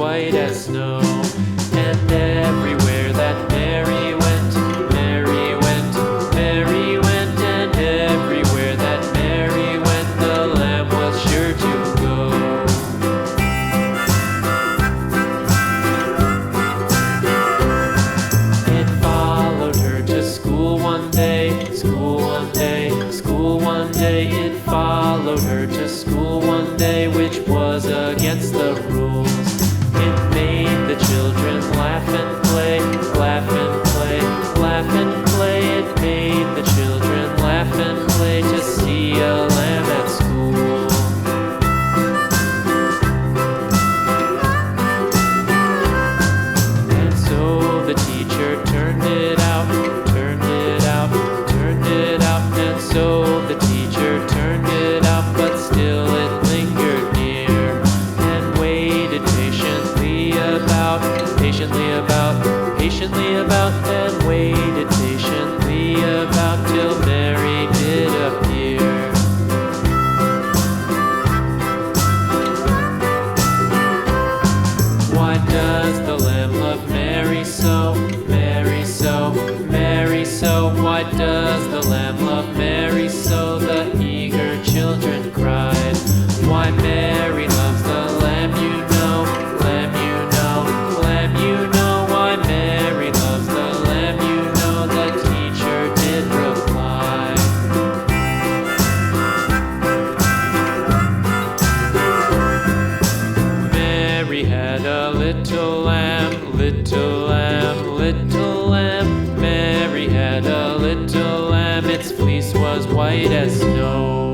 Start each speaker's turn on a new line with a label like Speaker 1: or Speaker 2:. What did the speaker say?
Speaker 1: white as snow. And everywhere that Mary went, Mary went, Mary went, and everywhere that Mary went, the lamb was sure to go. It followed her to school one day, school one day, school one day. It followed her to school one day, which was against the rules. It made the children laugh and play, laugh and play, laugh and play. It made the children laugh and play to see a lamb at school. And so the teacher turned it out, turned it out, turned it out. And so the teacher turned it out, but still it lingered near and waited patiently about, and waited patiently about till Mary did appear. Why does the lamb love Mary so, Mary so, Mary so? Why does the lamb love Mary so? The eager children cried. Why Mary loves the lamb, you know, lamb, you know, lamb, you know. Why Mary loves the lamb, you know, the teacher did reply. Mary had a little lamb, little lamb, little lamb. Mary had a little lamb, its fleece was white as snow.